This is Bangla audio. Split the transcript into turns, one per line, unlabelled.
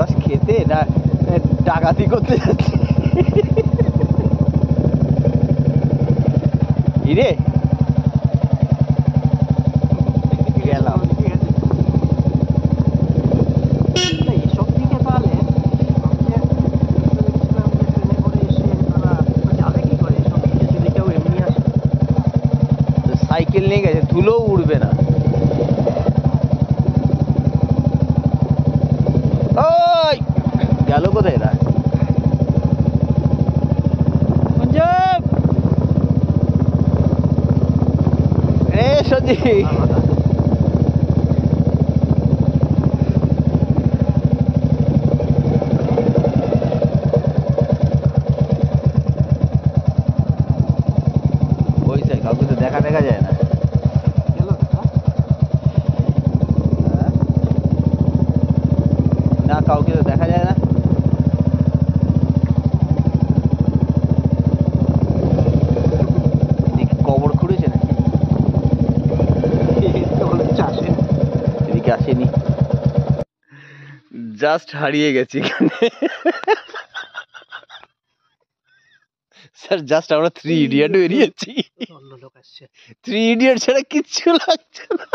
রস খেতে না ডাকাতি করতে যাচ্ছি? ইরে গেলাম।
এসব দিকে তাহলে যাবে কি করে এসব দিকে যদি কেউ এমনি আসে?
সাইকেল নিয়ে গেছে, ধুলোও উড়বে না। ওই গেল কোথায় এরা? পঞ্জাব রে সজি কাউকে তো দেখা যায় না। না কাউকে তো দেখা যায় না। কবর খুঁড়েছে নাকি? এদিকে আসেনি, জাস্ট হারিয়ে গেছি এখানে। স্যার জাস্ট আমরা 3 ইডিয়ট বেরিয়েছি। 3 ইডিয়ট ছাড়া কিচ্ছু লাগছে না।